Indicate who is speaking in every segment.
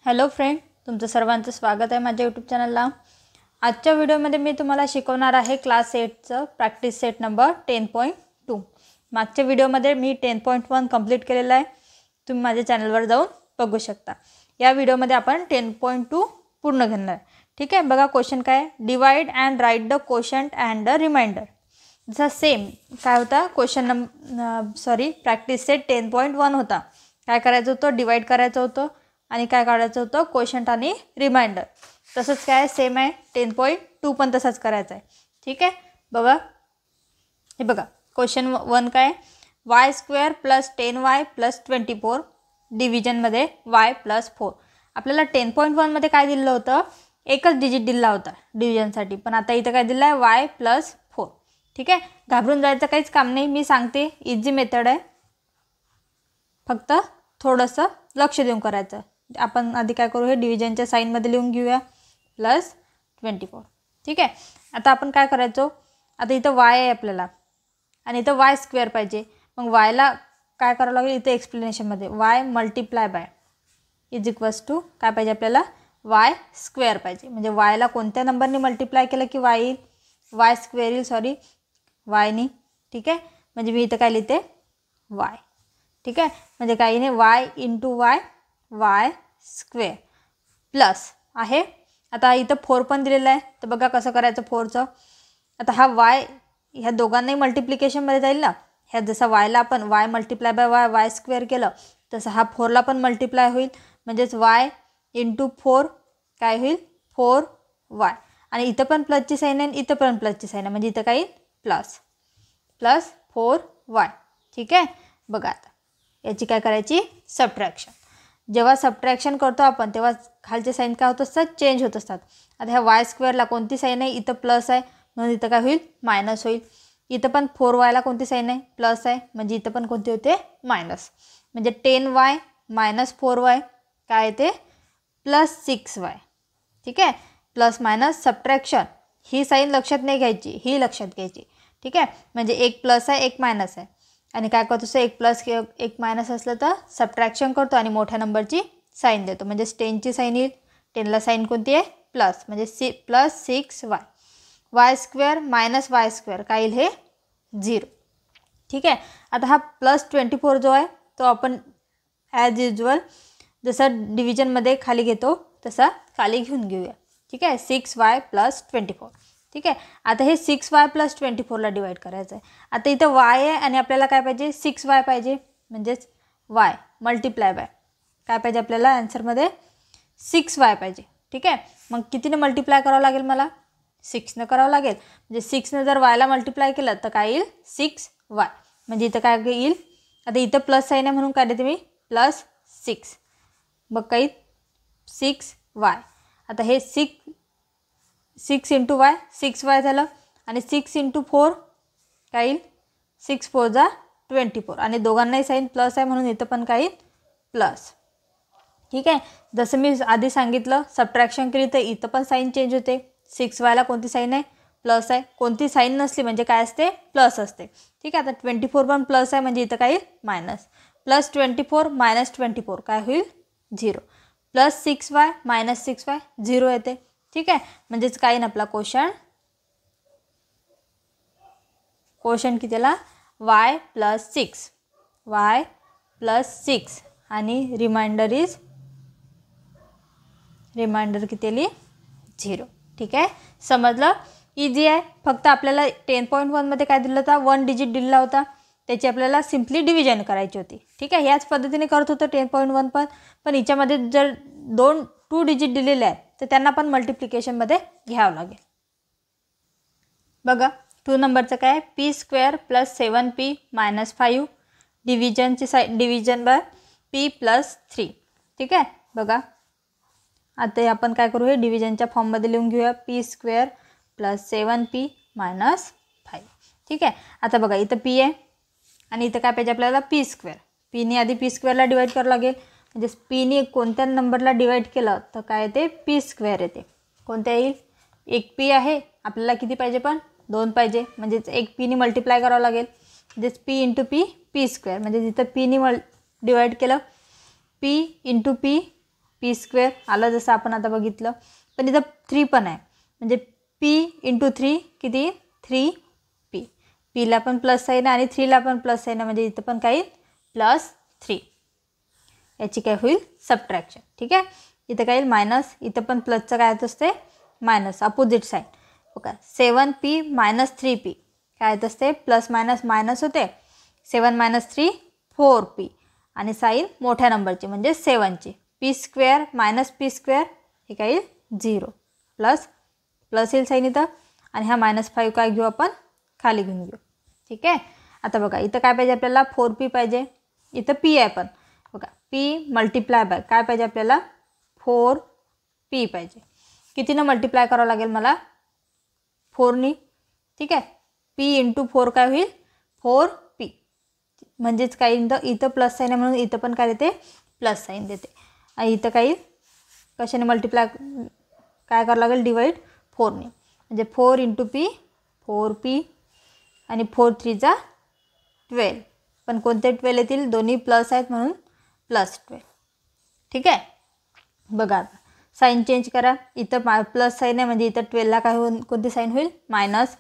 Speaker 1: Hello friend, तुमचं सर्वांचं स्वागत आहे माझ्या यूट्यूब चॅनलला। आजच्या व्हिडिओमध्ये मी तुम्हाला शिकवणार आहे क्लास 8चं प्रॅक्टिस सेट नंबर 10.2। मागच्या व्हिडिओमध्ये मी 10.1 कंप्लीट केलेला आहे, तुम्ही माझ्या चॅनलवर जाऊन बघू शकता। या व्हिडिओमध्ये आपण 10.2 पूर्ण घेणार आहे। ठीक आहे, बघा क्वेश्चन काय, divide and write the quotient and the remainder. जसा सेम काय होता क्वेश्चन प्रॅक्टिस सेट 10.1 होता। काय करायचं होतं, डिवाइड करायचं होतं आणि काय काढायचं होतं, क्वोशंट आणि रिमाइंडर। तसंच काय सेम आहे 10.2 पण तसंच करायचं आहे। ठीक आहे, बघा हे बघा क्वेश्चन 1 काय, y² + 10y + 24 डिव्हिजनमध्ये y + 4। आपल्याला 10.1 मध्ये काय दिलं होतं, एकच डिजिट दिला होता डिव्हिजनसाठी, पण आता इथं काय दिलं आहे y + 4। ठीक आहे, घाबरून जायचं काहीच काम नाही, मी सांगते इझी मेथड आहे, फक्त थोडंसं लक्ष देऊन करायचं। आपण आधी काय करू, हे डिव्हिजनच्या साइनमध्ये लिहून घेऊया +24। ठीक आहे, आता आपण काय करायचो, आता इथं y आहे आपल्याला आणि इथं y² पाहिजे। मग y ला काय करावं लागेल, इथं एक्सप्लेनेशनमध्ये y = काय पाहिजे आपल्याला, y² पाहिजे। म्हणजे y ला कोणत्या नंबरने मल्टिप्लाय केलं की y² येईल, y नी। ठीक आहे, म्हणजे मी इथं काय लिहिते y। ठीक आहे, म्हणजे काही नाही y × y² प्लस आहे। आता इथं 4 पण दिलेलं आहे, तर बघा कसं करायचं 4चं। आता हा y ह्या दोघांनाही मल्टिप्लिकेशनमध्ये जाईल ना, ह्या जसा y ला आपण y × y² केलं, तसं हा 4 ला पण मल्टिप्लाय होईल, म्हणजेच y × 4 काय होईल 4y। आणि इथं पण प्लसची साईन आहे, इथं पण प्लसची साईन आहे, म्हणजे इथं काही प्लस 4y। ठीक आहे, बघा आता याची काय करायची, सबट्रॅक्शन। जेव्हा सबट्रॅक्शन करतो आपण तेव्हा खालचे साईन काय होत असतात, चेंज होत असतात। आता ह्या y² ला कोणती साईन आहे, इथं प्लस आहे, म्हणून इथं काय होईल मायनस होईल। इथं पण 4y ला कोणती साईन आहे, प्लस आहे, म्हणजे इथं पण कोणती होते मायनस। म्हणजे 10y - 4y काय येते +6y। ठीक आहे, प्लस मायनस सबट्रॅक्शन, ही साईन लक्षात नाही घ्यायची, ही लक्षात घ्यायची। ठीक आहे, म्हणजे एक प्लस आहे एक मायनस आहे, आणि काय करतो असं एक प्लस एक मायनस असलं तर सबट्रॅक्शन करतो आणि मोठ्या नंबरची साईन देतो। म्हणजे 10ची साईन येईल, 10ला साईन कोणती आहे प्लस, म्हणजे +6y। y² - y² काय येईल, हे 0। ठीक आहे, आता हा +24 जो आहे तो आपण ॲज युजल जसं डिव्हिजनमध्ये खाली घेतो तसा खाली घेऊन घेऊया। ठीक आहे, 6y + 24। ठीक आहे, आता हे 6y + 24 ला डिवाइड करायचं आहे। आता इथं y आहे आणि आपल्याला काय पाहिजे 6y पाहिजे, म्हणजेच y × काय पाहिजे आपल्याला आन्सरमध्ये 6y पाहिजे। ठीक आहे, मग कितीने मल्टिप्लाय करावं लागेल, मला 6ने करावं लागेल। म्हणजे 6ने जर y ला मल्टिप्लाय केलं तर काय येईल 6y, म्हणजे इथं काय येईल, आता इथं प्लस साईन आहे म्हणून काय देते मी +6, मग काही 6y। आता हे 6 × y 6y झालं, आणि 6 × 4 काय येईल 6 × 4 = 24, आणि दोघांनाही साईन प्लस आहे म्हणून इथं पण काही प्लस। ठीक आहे, जसं मी आधी सांगितलं सबट्रॅक्शन केली तर इथं पण साईन चेंज होते। 6y ला कोणती साईन आहे, प्लस आहे, कोणती साईन नसली म्हणजे काय असते, प्लस असते। ठीक आहे, आता 24 पण प्लस आहे, म्हणजे इथं काय येईल मायनस, +24 - 24 काय होईल 0, +6y - 6y 0 येते। ठीक आहे, म्हणजेच काही ना आपला क्वोशंट कितीला y + 6 आणि रिमाइंडर किती आली 0। ठीक आहे, समजलं, इझी आहे। फक्त आपल्याला 10.1 मध्ये काय दिलं होतं, 1 डिजिट दिला होता, त्याची आपल्याला सिम्पली डिव्हिजन करायची होती। ठीक आहे, याच पद्धतीने करत होतं 10.1 पण हिच्यामध्ये जर 2 डिजिट दिलेले आहेत तर त्यांना पण मल्टिप्लिकेशनमध्ये घ्यावं लागेल। बघा 2 नंबरचं काय, p² + 7p - 5 division bye p + 3। ठीक आहे, बघा आता आपण काय करू, हे डिव्हिजनच्या फॉर्ममध्ये लिहून घेऊया p² + 7p - 5। ठीक आहे, आता बघा इथं p आहे आणि इथं काय पाहिजे आपल्याला p²। pने आधी p² ला डिवाइड करावं लागेल, म्हणजे pने कोणत्या नंबरला डिवाइड केलं तर काय येते p² येते। कोणत्या येईल, एक p आहे, आपल्याला किती पाहिजे पण 2 पाहिजे, म्हणजेच एक pने मल्टिप्लाय करावं लागेल, म्हणजेच p × p p², म्हणजे जिथं pने डिवाइड केलं p × p पी स्क्वेअर आलं जसं आपण आता बघितलं. पण इथं 3 पण आहे, म्हणजे पी इंटू 3 किती 3p. पीला पण प्लस साईन आहे आणि 3ला पण प्लस साईन आहे, म्हणजे इथं पण काही +3. याची काय होईल सबट्रॅक्शन. ठीक आहे, इथं काय येईल मायनस, इथं पण प्लसचं काय येत असते मायनस, अपोजिट साईन. बघा 7p - 3p काय येत असते, प्लस मायनस मायनस होते. 7 - 3 4p आणि साईन मोठ्या नंबरची म्हणजे 7ची. p स्क्वेअर - p स्क्वेअर हे काय येईल 0, प्लस प्लस येईल साईन इथं, आणि हा -5 काय घेऊ आपण खाली घेऊन घेऊ. ठीक आहे, आता बघा इथं काय पाहिजे आपल्याला 4p पाहिजे, इथं p आहे पण बघा p मल्टिप्लाय बाय काय पाहिजे आपल्याला 4p पाहिजे. कितीनं मल्टिप्लाय करावं लागेल मला 4नी. ठीक आहे, p इंटू 4 काय होईल 4p, म्हणजेच काय इथं प्लस साईन आहे म्हणून इथं पण काय देते प्लस साईन देते. आणि इथं काही कशाने मल्टिप्लाय काय करावं लागेल डिवाइड 4ने, म्हणजे 4 इंटू p 4p आणि 4 3 जा 12. पण कोणते 12 येतील, दोन्ही प्लस आहेत म्हणून +12. ठीक आहे, बघा आता साईन चेंज करा. इथं प्लस साईन आहे म्हणजे इथं 12ला काय होईल, कोणती साईन होईल मायनस,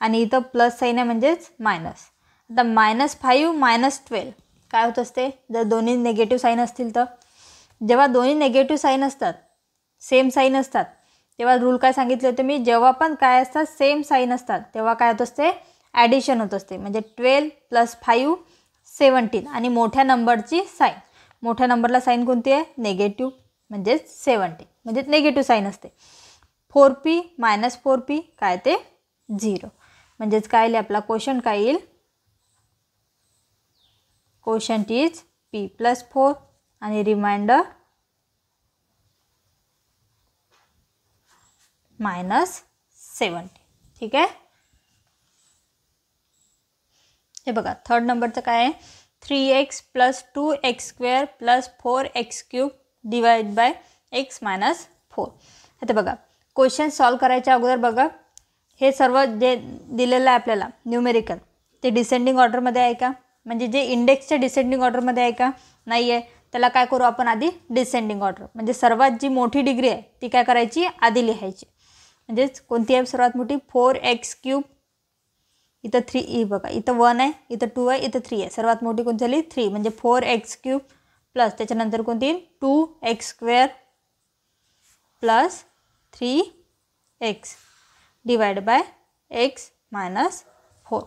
Speaker 1: आणि इथं प्लस साईन आहे म्हणजेच मायनस. आता -5 - 12 काय होत असते जर दोन्ही नेगेटिव्ह साईन असतील तर. जेव्हा दोन्ही नेगेटिव्ह साईन असतात, सेम साईन असतात, तेव्हा रूल काय सांगितले होते मी, जेव्हा पण काय असतात सेम साईन असतात तेव्हा काय होत असते ॲडिशन होत असते. म्हणजे 12 + 5 17 आणि मोठ्या नंबरची साईन, मोठ्या नंबरला साईन कोणती आहे निगेटिव्ह, म्हणजेच 70, म्हणजे निगेटिव्ह साईन असते. 4p - 4p काय ते 0, म्हणजेच काय येईल आपला क्वोशंट काय येईल, क्वोशंट इज p + 4 आणि रिमाइंडर -70. ठीक आहे, हे बघा थर्ड नंबरचं काय आहे 3x + 2x² + 4x³ divide by x - 4. आता बघा क्वेश्चन सॉल्व करायच्या अगोदर बघा हे सर्व जे दिलेलं आहे आपल्याला न्यूमेरिकल ते डिसेंडिंग ऑर्डरमध्ये आहे का, म्हणजे जे इंडेक्सच्या डिसेंडिंग ऑर्डरमध्ये आहे का नाही आहे. त्याला काय करू आपण आधी डिसेंडिंग ऑर्डर, म्हणजे सर्वात जी मोठी डिग्री आहे ती काय करायची आधी लिहायची. म्हणजेच कोणती आहे सर्वात मोठी 4x³, इथं 3 बघा इथं 1 आहे, इथं 2 आहे, इथं 3 आहे. सर्वात मोठी कोणती झाली 3, म्हणजे 4x³ प्लस त्याच्यानंतर कोणती 2x² plus 3x divide by x - 4.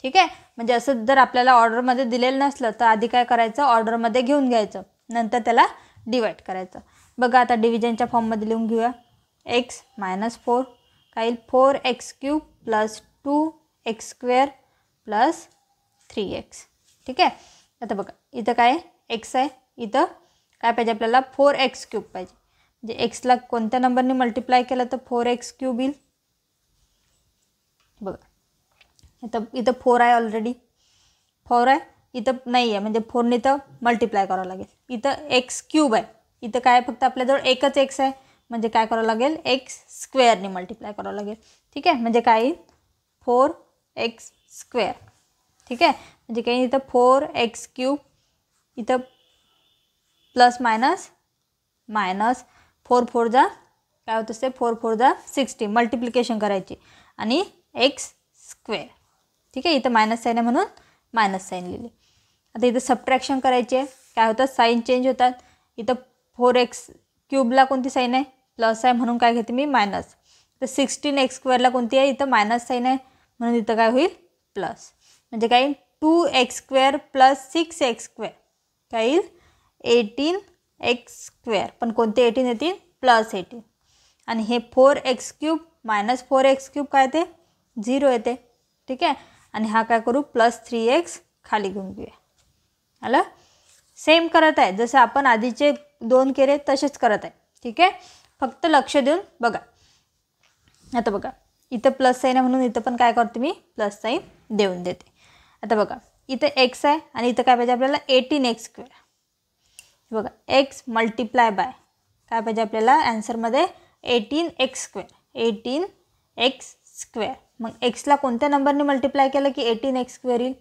Speaker 1: ठीक आहे, म्हणजे असं जर आपल्याला ऑर्डरमध्ये दिलेलं नसलं तर आधी काय करायचं ऑर्डरमध्ये घेऊन घ्यायचं, नंतर त्याला डिवाइड करायचं. बघा आता डिव्हिजनच्या फॉर्ममध्ये लिहून घेऊया. x - 4 काय येईल 4x³ plus 2x² plus 3x. ठीक आहे, आता बघा इथं काय x आहे, इथं काय पाहिजे आपल्याला 4x³ पाहिजे, म्हणजे एक्सला कोणत्या नंबरने मल्टिप्लाय केलं तर 4x³ येईल. बघा इथं 4 आहे, ऑलरेडी 4 आहे, इथं नाही आहे म्हणजे 4ने तर मल्टिप्लाय करावं लागेल. इथं x³ आहे, इथं काय फक्त आपल्याजवळ एकच x आहे, म्हणजे काय करावं लागेल x² मल्टिप्लाय करावं लागेल. ठीक आहे, म्हणजे काय येईल 4x². ठीक आहे, म्हणजे काय इथं 4x³ इथं प्लस मायनस मायनस 4 4 जा काय होत असते 4 4 जा 60 मल्टिप्लिकेशन करायची आणि x². ठीक आहे, इथं मायनस साईन आहे म्हणून मायनस साईन लिहिली. आता इथं सबट्रॅक्शन करायची आहे, काय होतं साईन चेंज होतात. इथं 4x³ कोणती साईन आहे प्लस आहे म्हणून काय घेते मी मायनस. तर 16x² कोणती आहे इथं मायनस साईन आहे म्हणून इथं काय होईल प्लस, म्हणजे काय 2x² प्लस 6x² काय येईल 18x². पण कोणते 18 येतील +18, आणि हे 4x³ - 4x³ काय ते 0 येते. ठीक आहे, आणि हा काय करू +3x खाली घेऊन घेऊया. आलं, सेम करत आहे जसं आपण आधीचे 2 केले तसेच करत आहे. ठीक आहे, फक्त लक्ष देऊन बघा. आता बघा इथं प्लस साईन आहे म्हणून इथं पण काय करते मी प्लस साईन देऊन देते. आता बघा इथं x आहे आणि इथं काय पाहिजे आपल्याला 18x². बघा x मल्टिप्लाय बाय काय पाहिजे आपल्याला ॲन्सरमध्ये 18x². 18x², मग एक्सला कोणत्या नंबरने मल्टिप्लाय केलं की 18x² येईल,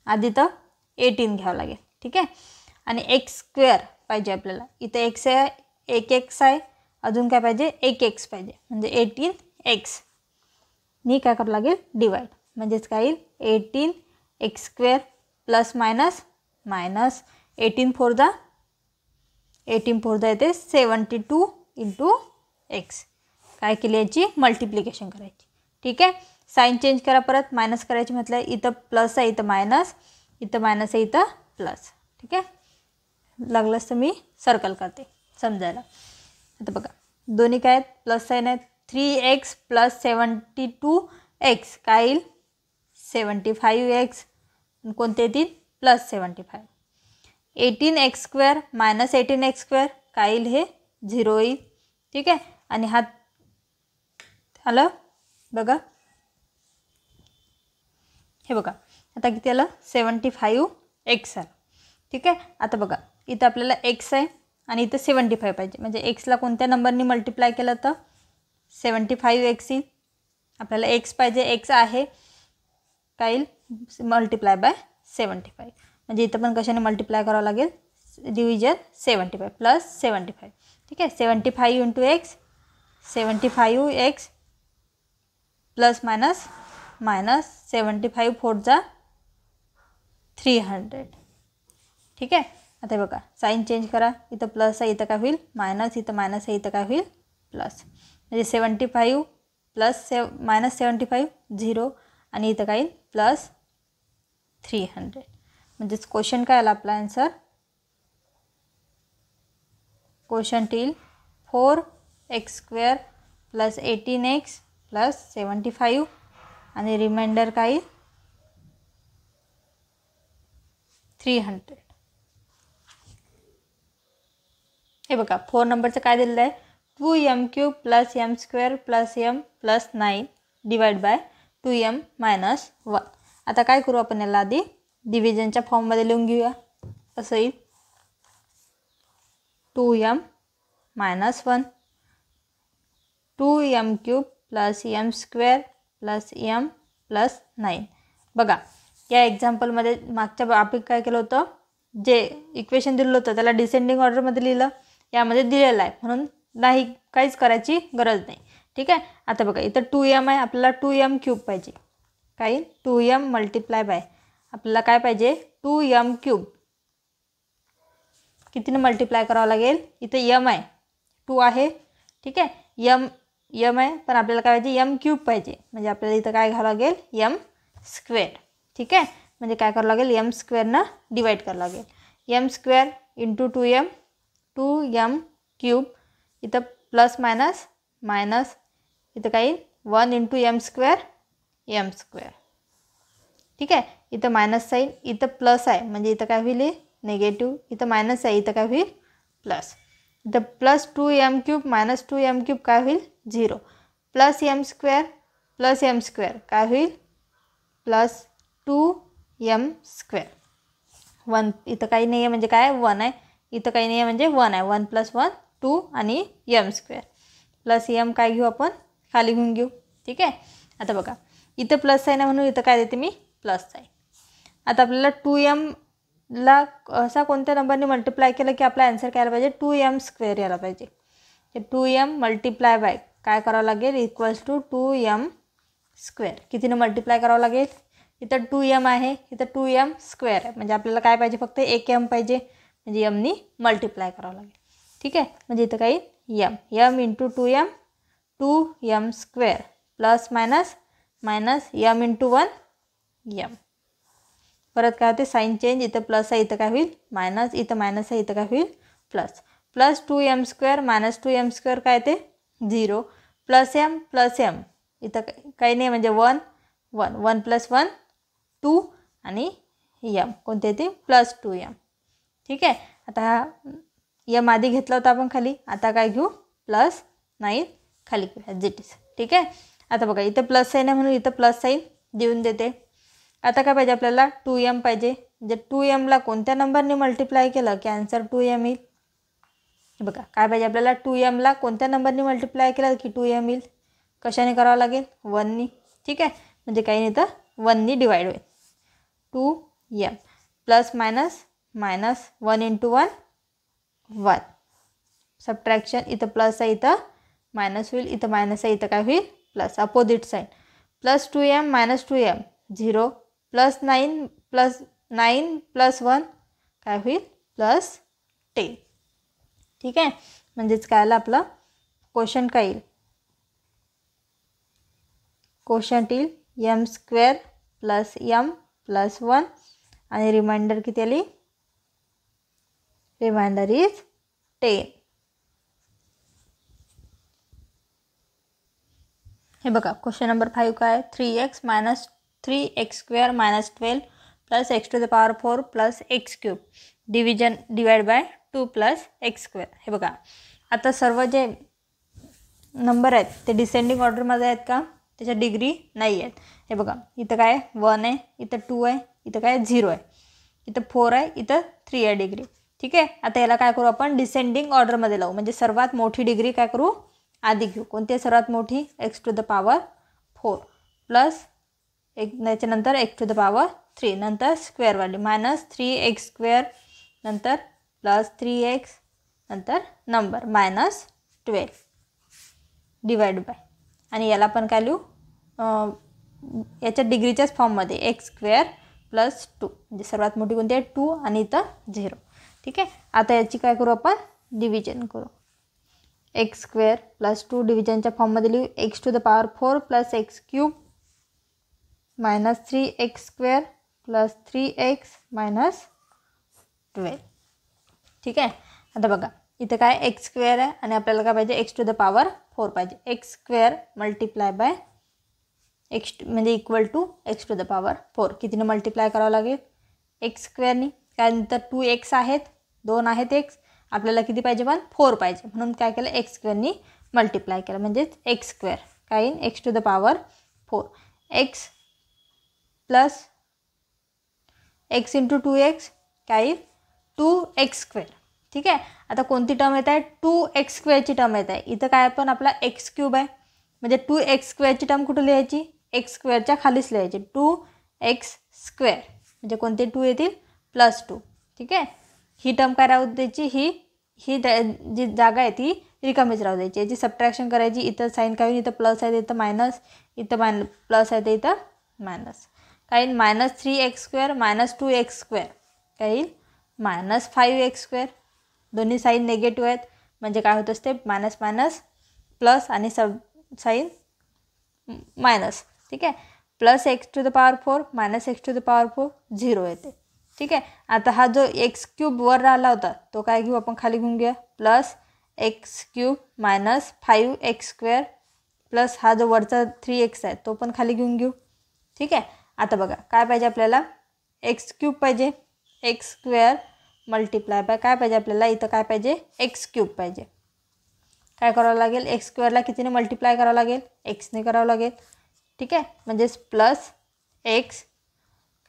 Speaker 1: आधी तर 18 घ्यावं लागेल. ठीक आहे, आणि x² पाहिजे आपल्याला. इथं x आहे एक एक्स आहे, अजून काय पाहिजे, एक एक्स पाहिजे, म्हणजे 18x नी काय करावं लागेल, डिवाइड. म्हणजेच काय येईल, 18x² प्लस मायनस मायनस 18 4 येते 72 इंटू एक्स. काय केली, याची मल्टिप्लिकेशन करायची. ठीक आहे, साईन चेंज करा, परत मायनस करायची म्हटलं, इथं प्लस आहे, इथं मायनस, इथं मायनस आहे, इथं प्लस. ठीक आहे, लागलंच तर मी सर्कल करते समजायला. आता बघा दोन्ही काय आहेत, प्लस साईन आहेत. 3x प्लस 72x काय येईल, 75x. कोणते येतील, प्लस 75. 18x² मायनस 18x² काय येईल, हे 0 येईल. ठीक आहे, आणि हा आलं बघा, हे बघा आता किती आलं, 75x आलं. ठीक आहे, आता बघा इथं आपल्याला x आहे आणि इथं 75 पाहिजे, म्हणजे एक्सला कोणत्या नंबरनी मल्टिप्लाय केलं तर 75x येईल. आपल्याला x पाहिजे, x आहे काय येईल, मल्टिप्लाय बाय 75. म्हणजे इथं पण कशाने मल्टिप्लाय करावं लागेल, डिव्हिजन 75 प्लस 75. ठीक आहे, 75 into x, 75x plus minus minus 75 4 300. ठीक आहे, आता बघा साईन चेंज करा, इथं प्लस आहे, इथं काय होईल मायनस, इथं मायनस आहे, इथं काय होईल प्लस. म्हणजे 75 प्लस मायनस 75 0, आणि इथं काय येईल प्लस 300. म्हणजेच क्वेश्चन काय आला आपला आन्सर, क्वेश्चन येईल 4x² प्लस 18x प्लस 75, आणि रिमाइंडर काय येईल 300. हे बघा 4 नंबरचं काय दिलेलं आहे, 2m³ plus m² plus m plus 9 divide by 2m minus 1. आता काय करू आपण, याला आधी डिव्हिजनच्या फॉर्ममध्ये लिहून घेऊया. असं येईल 2m minus 1 2m³ plus m² plus m plus 9. बघा या एक्झाम्पलमध्ये मागच्या आपण काय केलं होतं, जे इक्वेशन दिलं होतं त्याला डिसेंडिंग ऑर्डरमध्ये लिहिलं, यामध्ये दिलेलं आहे म्हणून नाही काहीच करायची गरज नाही. ठीक आहे, आता बघा इथं 2m आहे, आपल्याला 2m³ पाहिजे. काय 2m मल्टिप्लाय बाय आपल्याला काय पाहिजे, 2m³. कितीने मल्टिप्लाय करावं लागेल, इथं m आहे, 2 आहे. ठीक आहे, m आहे, पण आपल्याला काय पाहिजे, m³ पाहिजे. म्हणजे आपल्याला इथं काय घ्यावं लागेल, m². ठीक आहे, म्हणजे काय करावं लागेल, m² ना डिवाइड करावं लागेल. m² इंटू 2m 2m³, इथं प्लस मायनस मायनस, इथं काय येईल 1 इंटू m². ठीक आहे, इथं मायनस साईन, इथं प्लस आहे, म्हणजे इथं काय होईल निगेटिव्ह, इथं मायनस आहे, इथं काय होईल प्लस. इथं प्लस 2m³ मायनस 2m³ काय होईल 0, प्लस m² काय होईल प्लस 2m². 1 इथं काही नाही आहे, म्हणजे काय 1 आहे, इथं काही नाही आहे, म्हणजे 1 आहे. 1 प्लस 1 2 आणि m² प्लस m काय घेऊ आपण, खाली घेऊन घेऊ. ठीक आहे, आता बघा इथं प्लस आहे ना, म्हणून इथं काय देते मी प्लस आहे. आता आपल्याला 2mला असा कोणत्या नंबरने मल्टिप्लाय केलं की आपला आन्सर काय आला पाहिजे, 2m² यायला पाहिजे. ते 2m मल्टिप्लाय बाय काय करावं लागेल, इक्वल्स टू 2m². कितीने मल्टिप्लाय करावं लागेल, इथं 2m आहे, इथं 2m² आहे, म्हणजे आपल्याला काय पाहिजे, फक्त एक m पाहिजे, म्हणजे mनी मल्टिप्लाय करावं लागेल. ठीक आहे, म्हणजे इथं काही m into 2m 2m² plus minus minus m into 1 m. परत काय होते, साईन चेंज, इथं प्लस आहे, इथं काय होईल मायनस, इथं मायनस आहे, इथं काय होईल plus. Plus 2m² minus 2m² काय ते 0, प्लस m इथं काही नाही, म्हणजे 1 प्लस 1 2 आणि m कोणते येते प्लस 2m. ठीक आहे, आता हा m आधी घेतला होता आपण खाली, आता काय घेऊ प्लस 9 खाली घेऊ ॲज इट इज. ठीक आहे, आता बघा इथं प्लस साईन आहे म्हणून इथं प्लस साईन देऊन देते. आता काय पाहिजे आपल्याला 2m पाहिजे, म्हणजे 2mला कोणत्या नंबरने मल्टिप्लाय केलं की आन्सर 2m येईल. बघा काय पाहिजे आपल्याला, 2mला कोणत्या नंबरने मल्टिप्लाय केलं की 2m येईल, कशाने करावं लागेल 1नी. ठीक आहे, म्हणजे काही नाही तर 1नी डिवाइड होईल. 2m plus minus minus 1 into 1 1 subtraction, इथं प्लस आहे इथं मायनस होईल, इथं मायनस आहे इथं काय होईल plus, opposite sign. Plus 2m minus 2m 0, plus 9 plus 1 काय होईल प्लस 10. ठीक आहे, म्हणजेच काय आलं आपलं क्वोशंट काय येईल, क्वोशंट येईल m square plus m plus 1 आणि रिमाइंडर किती आली, रिमाइंडर इज 10. हे बघा क्वेश्चन नंबर 5 काय, 3x minus 3x square minus 12 plus x to the power 4 plus x cube divide by 2 plus x square. हे बघा आता सर्व जे नंबर आहेत ते डिसेंडिंग ऑर्डरमध्ये आहेत का, त्याच्या डिग्री नाही आहेत. हे बघा इथं काय 1 आहे, इथं 2 आहे, इथं काय 0 आहे, इथं 4 आहे, इथं 3 आहे डिग्री. ठीक आहे, आता याला काय करू आपण डिसेंडिंग ऑर्डरमध्ये लावू, म्हणजे सर्वात मोठी डिग्री काय करू आधी घेऊ. कोणती आहे सर्वात मोठी, x to the power 4 plus त्याच्यानंतर x टू द पॉवर 3, नंतर स्क्वेअरवाली मायनस 3x स्क्वेअर, नंतर प्लस 3x, नंतर नंबर मायनस 12 डिवाइड बाय, आणि याला पण काय लिहू याच्या डिग्रीच्याच फॉर्ममध्ये x स्क्वेअर प्लस 2, म्हणजे सर्वात मोठी कोणती आहे 2 आणि इथं 0. ठीक आहे, आता याची काय करू आपण डिव्हिजन करू, x स्क्वेअर प्लस 2 डिव्हिजनच्या फॉर्ममध्ये लिहू x to the power 4 plus x cube minus 3x square plus 3x minus 12. ठीक आहे, आता बघा इथं काय x स्क्वेअर आहे आणि आपल्याला काय पाहिजे x टू द पॉवर 4 पाहिजे. x square multiply by x म्हणजे equal to x to the power 4, कितीने मल्टिप्लाय करावं लागेल x स्क्वेअरनी, कारण तर 2x आहेत, 2 आहेत x, आपल्याला किती पाहिजे पण 4 पाहिजे, म्हणून काय केलं x स्क्वेअरनी मल्टिप्लाय केलं, म्हणजेच x स्क्वेअर काय येईल x to the power 4, x plus x into 2x काय येईल 2x स्क्वेअर. ठीक आहे, आता कोणती टर्म येत आहे 2x स्क्वेअरची टर्म येत आहे, इथं काय पण आपला x क्यूब आहे, म्हणजे 2x स्क्वेअरची टर्म कुठं लिहायची x स्क्वेअरच्या खालीच लिहायची 2x स्क्वेअर, म्हणजे कोणते 2 येतील प्लस 2. ठीक आहे, ही टर्म काय राहू द्यायची, ही जी जागा आहे ती रिकामीच राहू द्यायची, याची सबट्रॅक्शन करायची, इथं साईन काय होईल, इथं प्लस आहे इथं मायनस, इथं प्लस आहे इथं मायनस, काय येईल minus 3x square minus 2x square काय येईल मायनस 5x स्क्वेअर. दोन्ही साईन नेगेटिव्ह आहेत, म्हणजे काय होत असते मायनस मायनस प्लस आणि सब साईन मायनस. ठीक आहे, plus x to the power 4 minus x to the power 4 0 येते. ठीक आहे, आता हा जो x क्यूब वर राहिला होता तो काय घेऊ आपण खाली घेऊन घेऊया, plus x cube minus 5x square plus हा जो वरचा 3x आहे तो पण खाली घेऊन घेऊ. ठीक आहे, आता बघा काय पाहिजे आपल्याला x क्यूब पाहिजे, x स्क्वेअर मल्टिप्लाय बाय काय पाहिजे आपल्याला, इथं काय पाहिजे x क्यूब पाहिजे. काय करावं लागेल x स्क्वेअरला कितीने मल्टिप्लाय करावं लागेल xने करावं लागेल. ठीक आहे, म्हणजेच प्लस x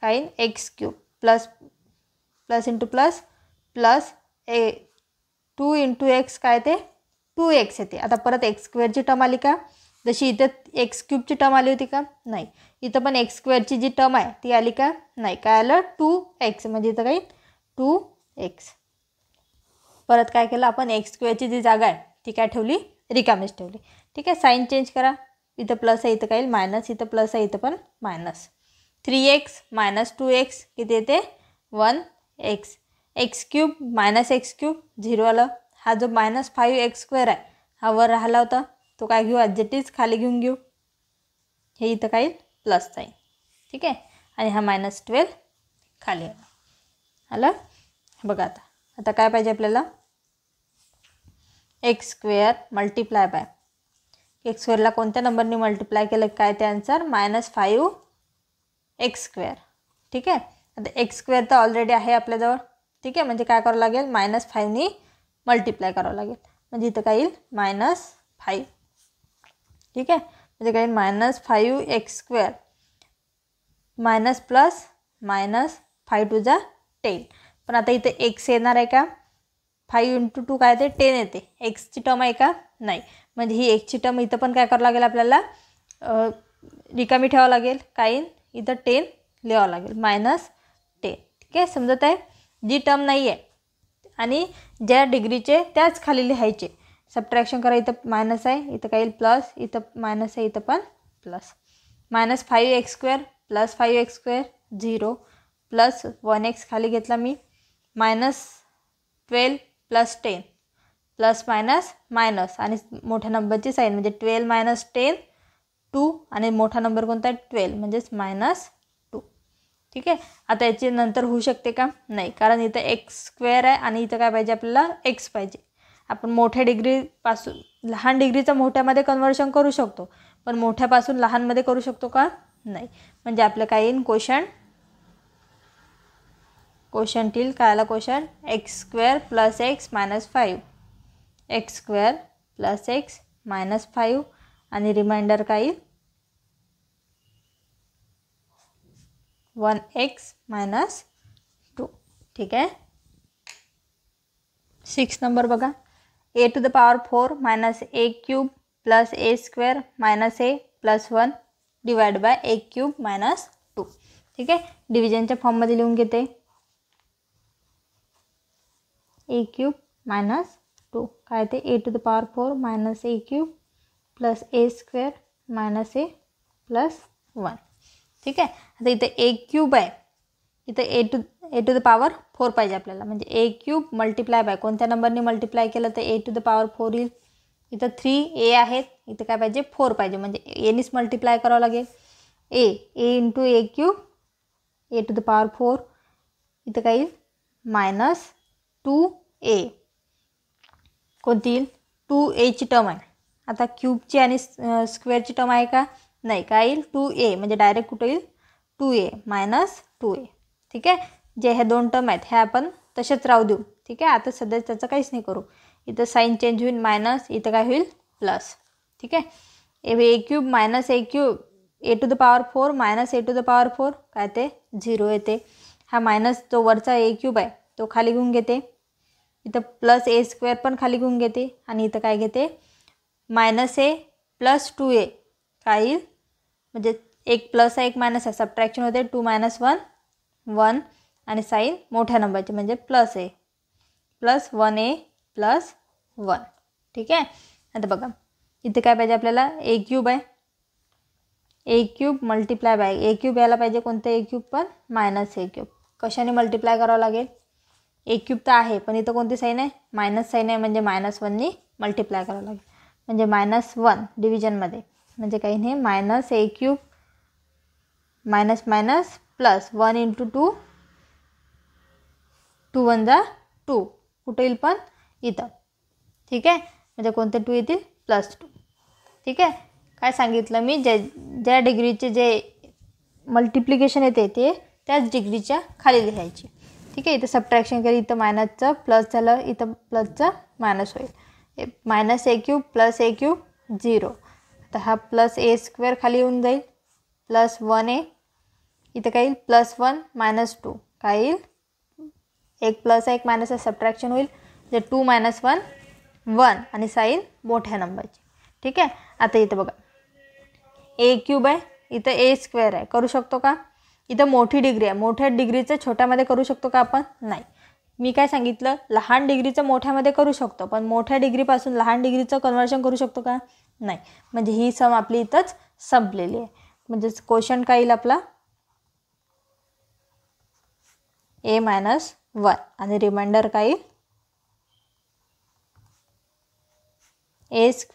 Speaker 1: काय x cube plus plus into plus plus 2 into x काय ते 2x येते. आता परत x स्क्वेअरची टर्म आली का, जशी इथं x क्यूबची टर्म आली होती का, नाही, इथं पण x स्क्वेअरची जी टर्म आहे ती आली का, नाही, काय आलं 2x, म्हणजे इथं काही 2x. परत काय केलं आपण x स्क्वेअरची जी जागा आहे ती काय ठेवली रिकामीच ठेवली. ठीक आहे, साईन चेंज करा, इथं प्लस आहे इथं काय येईल मायनस, इथं प्लस आहे इथं पण मायनस, 3x मायनस 2x किती येते 1x, x cube minus x cube 0 आलं. हा जो मायनस 5x स्क्वेअर आहे हा वर राहिला होता तो काय घेऊ ॲडजेटीज खाली घेऊन घेऊ, हे इथं काय प्लस साईन. ठीक आहे, आणि हा मायनस 12 खाली आलं. बघा आता काय पाहिजे आपल्याला x square multiply by x स्क्वेअरला कोणत्या नंबरने मल्टिप्लाय केलं काय ते आन्सर मायनस 5x स्क्वेअर. ठीक आहे, आता एक्स स्क्वेअर तर ऑलरेडी आहे आपल्याजवळ. ठीक आहे, म्हणजे काय करावं लागेल मायनस 5नी मल्टिप्लाय करावं लागेल, म्हणजे इथं काय येईल मायनस 5. ठीक आहे, म्हणजे काय minus 5x square minus plus minus 5 टू जा 10. पण आता इथे एक्स येणार आहे का, 5 इंटू 2 काय ते 10 येते, एक्सची टर्म आहे का नाही, म्हणजे ही एक्सची टर्म इथं पण काय करावं लागेल आपल्याला रिकामी ठेवावं लागेल, काय इथं 10 लिहावं लागेल मायनस 10. ठीक आहे, समजत आहे. जी टर्म नाही आहे आणि ज्या डिग्रीचे त्याच खाली लिहायचे. सबट्रॅक्शन करा. इथं मायनस आहे, इथं काय येईल प्लस, इथं मायनस आहे, इथं पण plus. -5x² + 5x² 0 plus 1x खाली घेतला मी, -12 + 10 प्लस मायनस मायनस आणि मोठ्या नंबरची साईन म्हणजे 12 - 10 2 आणि मोठा नंबर कोणता आहे 12 म्हणजेच -2. ठीक आहे. आता याची नंतर होऊ शकते का? नाही, कारण इथं x² आहे आणि इथं काय पाहिजे आपल्याला x पाहिजे. आपण मोठ्या डिग्रीपासून लहान डिग्रीचं मोठ्यामध्ये कन्व्हर्शन करू शकतो, पण मोठ्यापासून लहानमध्ये करू शकतो का? नाही. म्हणजे आपलं काय येईल क्वेश्चन येईल काय आला question x² + x - 5 x² + x - 5 आणि रिमाइंडर काय येईल 1x - 2. ठीक आहे. 6 नंबर बघा. a⁴ - a³ + a² - a + 1 divide by a³ - 2. ठीक आहे. डिव्हिजनच्या फॉर्ममध्ये लिहून घेते a³ - 2 काय ते a⁴ - a³ + a² - a + 1. ठीक आहे. आता इथे a³ आहे, इथं a⁴ पाहिजे आपल्याला, म्हणजे a³ मल्टिप्लाय बाय कोणत्या नंबरने मल्टिप्लाय केलं तर a⁴ येईल. इथं 3a आहेत, इथं काय पाहिजे 4 पाहिजे, म्हणजे एनीच मल्टिप्लाय करावं लागेल. a × a³ a⁴ इथं काय येईल -2a कोणती येईल 2a ची टर्म आहे. आता क्यूबची आणि स्क्वेअरची टर्म आहे का? नाही. काय येईल 2a म्हणजे डायरेक्ट कुठं येईल 2a - 2a. ठीक आहे. जे हे दोन टर्म आहेत ह्या आपण तसेच राहू देऊ. ठीक आहे. आता सध्या त्याचं काहीच नाही करू. इथं साईन चेंज होईल मायनस, इथं काय होईल प्लस. ठीक आहे. a³ - a³ a⁴ - a⁴ काय ते 0 येते. हा मायनस जो वरचा a³ आहे तो खाली घेऊन घेते, इथं प्लस a² पण खाली घेऊन घेते आणि इथं काय घेते -a + 2a काय येईल, म्हणजे एक प्लस आहे एक मायनस आहे, सबट्रॅक्शन होते 2 - 1 1 आणि साईन मोठ्या नंबरची म्हणजे +a + 1a + 1. ठीक आहे. आता बघा इथे काय पाहिजे आपल्याला a³ आहे, a³ मल्टिप्लाय बाय a³ यायला पाहिजे कोणतं a³ पण -a³. कशाने मल्टिप्लाय करावं लागेल? a³ तर आहे पण इथं कोणती साईन आहे मायनस साईन आहे, म्हणजे -1नी मल्टिप्लाय करावं लागेल, म्हणजे -1 डिव्हिजनमध्ये म्हणजे काही नाही -a³ मायनस मायनस प्लस 1 × 2 2 × 1 = 2 कुठे येईल पण इथं. ठीक आहे. म्हणजे कोणते 2 येतील +2. ठीक आहे. काय सांगितलं मी, ज्या डिग्रीचे जे मल्टिप्लिकेशन येते ते त्याच डिग्रीच्या खाली लिहायची. ठीक आहे. इथं सबट्रॅक्शन केली, इथं मायनसचं प्लस झालं, इथं प्लसचं मायनस होईल. -a³ + a³ 0. आता हा +a² खाली येऊन जाईल +1a इथं काय येईल +1 - 2 काय येईल, एक प्लस आहे एक मायनस आहे, सबट्रॅक्शन होईल म्हणजे 2 - 1 1 आणि साईन मोठ्या नंबरची. ठीक आहे. आता इथं बघा a³ आहे, इथं a² आहे, करू शकतो का? इथं मोठी डिग्री आहे, मोठ्या डिग्रीचं छोट्यामध्ये करू शकतो का आपण? नाही. मी काय सांगितलं लहान डिग्रीचं मोठ्यामध्ये करू शकतो, पण मोठ्या डिग्रीपासून लहान डिग्रीचं कन्व्हर्शन करू शकतो का? नाही. म्हणजे ही सम आपली इथंच संपलेली आहे. म्हणजेच क्वेश्चन काय येईल आपला a - 1 आणि रिमाइंडर काय येईल a² +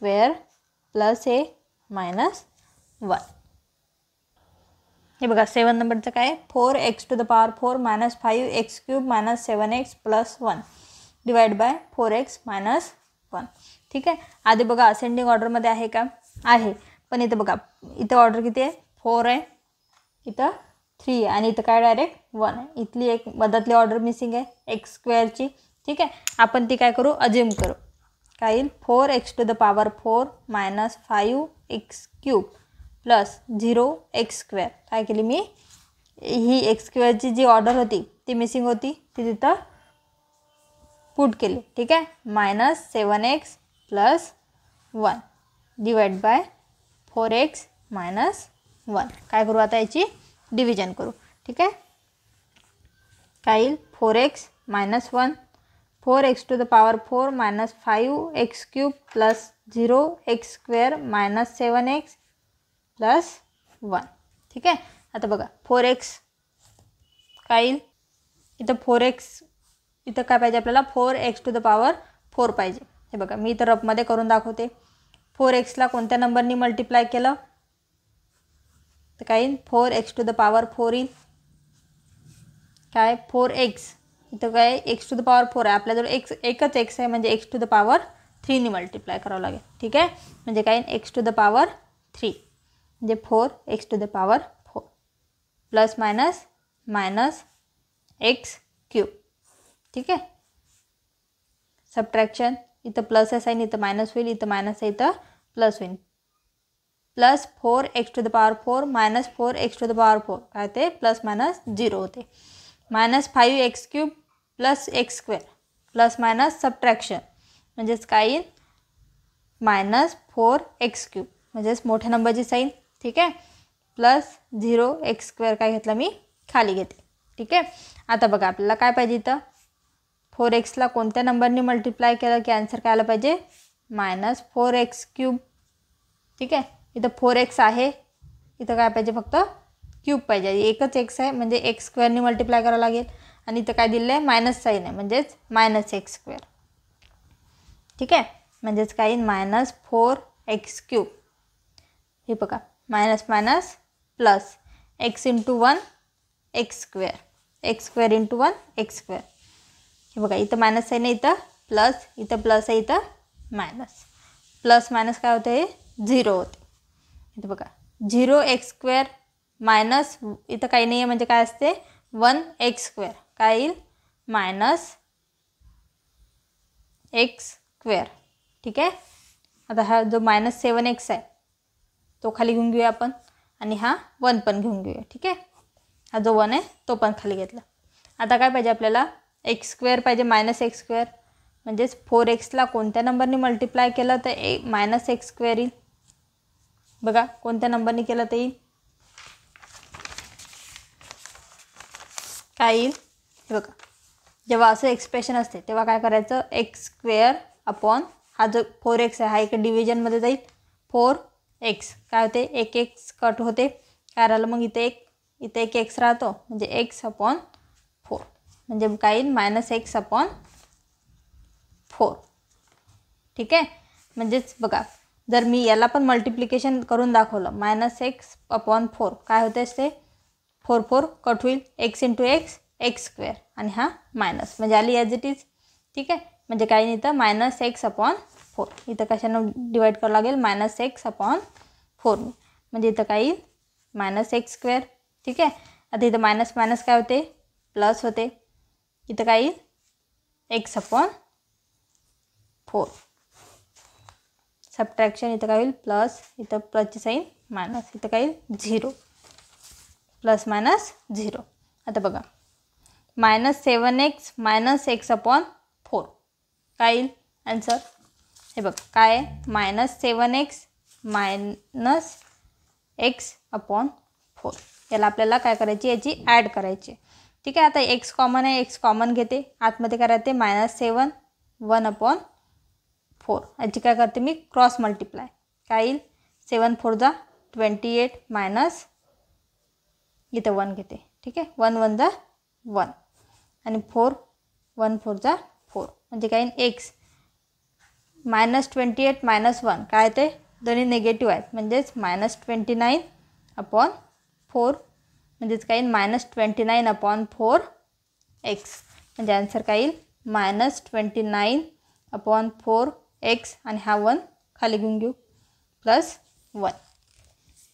Speaker 1: a - 1. हे बघा 7 नंबरचं काय 4x⁴ - 5x³ - 7x + 1 divide by 4x - 1. ठीक आहे. आधी बघा असेंडिंग ऑर्डरमध्ये आहे का? आहे. पण इथं बघा इथं ऑर्डर किती आहे 4 आहे, इथं 3 आहे आणि इथं काय डायरेक्ट 1 आहे. इथली एक मधातली ऑर्डर मिसिंग आहे x² ठीक आहे. आपण ती काय करू अज्युम करू. काय येईल 4x⁴ - 5x³ + 0x². काय केली मी ही x² जी ऑर्डर होती ती मिसिंग होती ती तिथं पुट केली. ठीक आहे. -7x + 1 divide by 4x - 1. काय करू आता याची डिव्हिजन करू. ठीक आहे. काय येईल 4x - 1 4x to the power 4 minus 5x cube plus 0x square minus 7x plus 1. ठीक आहे. आता बघा 4x काय येईल, इथं 4x, इथं काय पाहिजे आपल्याला 4x to the power 4 पाहिजे. हे बघा मी इथं रफमध्ये करून दाखवते. 4xला कोणत्या नंबरनी मल्टिप्लाय केलं तर काय येईल 4x to the power 4 येईल. काय 4x, इथं काय x to the power 4 आहे, आपल्याजवळ एकच x आहे म्हणजे x to the power 3 नी मल्टिप्लाय करावं लागेल. ठीक आहे. म्हणजे काय x to the power 3 म्हणजे 4x to the power 4 plus minus minus x cube. ठीक आहे. सबट्रॅक्शन, इथं प्लस आहे साईन, इथं मायनस होईल, इथं मायनस आहे, इथं प्लस होईल. Plus 4x to the power 4 minus 4x to the power 4 काय ते प्लस मायनस 0 होते. Minus 5x cube plus x square plus minus subtraction म्हणजेच काय येईल मायनस 4x क्यूब म्हणजेच मोठ्या नंबरची साईन. ठीक आहे. प्लस 0x स्क्वेअर काय घेतला मी खाली घेते. ठीक आहे. आता बघा आपल्याला काय पाहिजे, इथं 4xला कोणत्या नंबरने मल्टिप्लाय केलं की आन्सर काय आलं पाहिजे मायनस 4x क्यूब. ठीक आहे. इथं 4x आहे, इथं काय पाहिजे फक्त क्यूब पाहिजे, एकच x आहे म्हणजे x स्क्वेअरने मल्टिप्लाय करावं लागेल. आणि इथं काय दिलं आहे मायनस साईन आहे म्हणजेच मायनस x स्क्वेअर. ठीक आहे. म्हणजेच काय येईल मायनस 4x क्यूब. हे बघा minus minus plus x into 1 x square, x square into 1 x square. हे बघा इथं मायनस आहे ना, इथं प्लस आहे, इथं मायनस. प्लस मायनस काय होतं हे 0 होते. इथं बघा 0x स्क्वेअर मायनस इथं काही नाही आहे म्हणजे काय असते 1x स्क्वेअर काय येईल मायनस x स्क्वेअर. ठीक आहे. आता हा जो मायनस 7x आहे तो खाली घेऊन घेऊया आपण आणि हा 1 पण घेऊन घेऊया. ठीक आहे. हा जो 1 आहे तो पण खाली घेतला. आता काय पाहिजे आपल्याला x स्क्वेअर पाहिजे मायनस x स्क्वेअर म्हणजेच 4xला कोणत्या नंबरने मल्टिप्लाय केलं तर मायनस x स्क्वेअर येईल. बघा कोणत्या नंबरने केलं तर येईल काय येईल. हे बघा जेव्हा असं एक्सप्रेशन असते तेव्हा काय करायचं x स्क्वेअर अपॉन हा जो 4x आहे हा एक डिव्हिजनमध्ये जाईल. 4x काय होते एक x कट होते काय राहिलं मग इथे एक x राहतो म्हणजे x अपॉन 4 म्हणजे काय येईल मायनस x अपॉन 4. ठीक आहे. म्हणजेच बघा जर मी याला पण मल्टिप्लिकेशन करून दाखवलं मायनस x अपॉन 4 काय होते असते 4 4 कट होईल x इंटू x स्क्वेअर आणि हा मायनस म्हणजे आली ॲज इट इज. ठीक आहे. म्हणजे काही नाही तर मायनस x अपॉन 4 इथं कशानं डिवाईड करावं लागेल मायनस x अपॉन 4 म्हणजे इथं काय येईल मायनस x स्क्वेअर. ठीक आहे. आता इथं मायनस मायनस काय होते प्लस होते, इथं काय येईल x अपॉन 4. सबट्रॅक्शन इथं काय होईल प्लस, इथं प्लसची साईन मायनस, इथं काय येईल 0 प्लस मायनस 0. आता बघा minus 7x minus x upon 4 काय येईल आन्सर. हे बघा काय आहे minus 7x minus x upon 4. याला आपल्याला काय करायची याची ॲड करायची. ठीक आहे. आता x कॉमन आहे x कॉमन घेते आतमध्ये काय राहते मायनस 7 1 अपॉन 4 याची काय करते मी क्रॉस मल्टिप्लाय काय येईल 7 4 जा 28 मायनस इथं 1 घेते. ठीक आहे. 1 1 जा 1 आणि 4 1 4 जा 4 म्हणजे काय येईल x मायनस 28 मायनस 1 काय ते दोन्ही निगेटिव्ह आहेत म्हणजेच मायनस 29 अपॉन 4 म्हणजेच काय येईल मायनस 29 अपॉन 4 x म्हणजे आन्सर काय येईल मायनस 29 अपॉन 4 x आणि हा 1 खाली घेऊन घेऊ प्लस 1.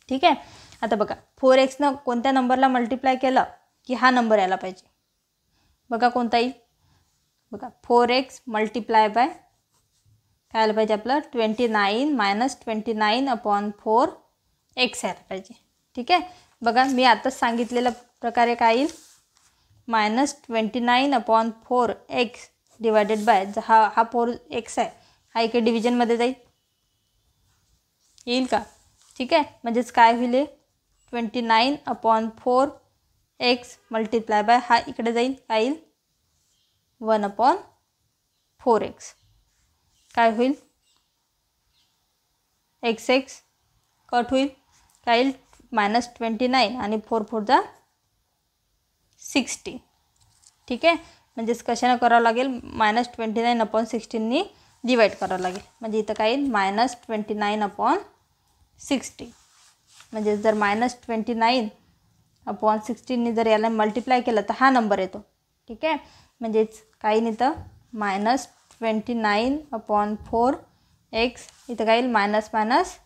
Speaker 1: ठीक आहे. आता बघा 4xनं कोणत्या नंबरला मल्टिप्लाय केलं की हा नंबर यायला पाहिजे. बघा कोणता येईल बघा 4x मल्टिप्लाय बाय काय आलं पाहिजे आपलं 29 मायनस 29 अपॉन 4 x यायला पाहिजे. ठीक आहे. बघा मी आताच सांगितलेल्या प्रकारे काय येईल minus 29 upon 4 x divided by हा 4x आहे हा इकडे डिव्हिजनमध्ये जाईल येईल का. ठीक आहे. म्हणजेच काय होईल 29 अपॉन 4 x मल्टिप्लाय बाय हा इकडे जाईल काय येईल 1 अपॉन 4x काय होईल, एक्स एक्स कट होईल, काय येईल -29 आणि 4 4 जा 60. ठीक आहे, म्हणजेच कशानं करावं लागेल, -29/16नी डिवाईड करावं लागेल. म्हणजे इथं काय येईल -29/60. म्हणजे जर -29/16नी जर याला मल्टिप्लाय केलं तर हा नंबर येतो. ठीक आहे, म्हणजेच काय येईल इथं -29/4x, इथं काय येईल मायनस मायनस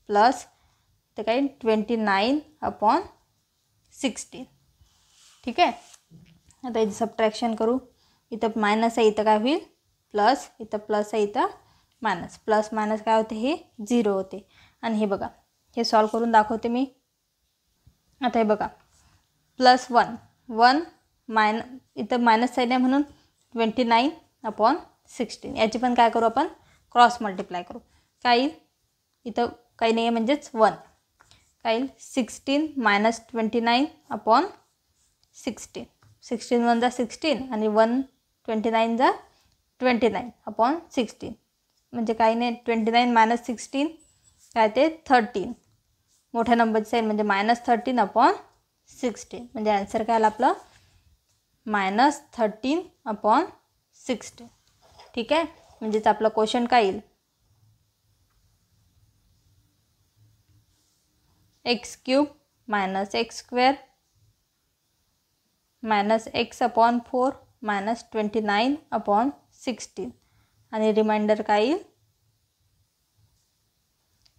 Speaker 1: प्लस, इथं काय येईल 29/16. ठीक आहे, आता इथं सबट्रॅक्शन करू. इथं मायनस आहे, इथं काय होईल प्लस, इथं प्लस आहे, इथं मायनस. प्लस मायनस काय होते, हे 0 होते. आणि हे बघा, हे सॉल्व करून दाखवते मी. आता हे बघा +1 इथं मायनस साईन आहे म्हणून 29/16. याची पण काय करू आपण, क्रॉस मल्टिप्लाय करू. काय येईल, इथं काही नाही आहे म्हणजेच 1. काय येईल 16 - 29/16. 16 1 जा 16 आणि 1 29 जा 29/16. म्हणजे काही नाही, 29 - 16 काय ते 13. मोठ्या नंबरचं साईन म्हणजे -13/16. म्हणजे आन्सर काय आला आपलं -13/16. ठीक आहे, म्हणजेच आपलं क्वेश्चन काय येईल, x³ - x² -x/4 -29/16 आणि रिमाइंडर काय येईल,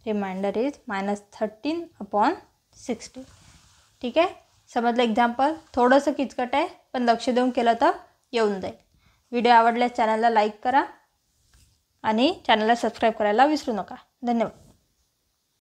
Speaker 1: रिमाइंडर इज -13/16. ठीक आहे, समजलं एक्झाम्पल. थोडंसं किचकट आहे पण लक्ष देऊन केलं तर येऊन जाईल. व्हिडिओ आवडल्यास चॅनलला लाईक करा आणि चॅनलला सबस्क्राईब करायला विसरू नका. धन्यवाद.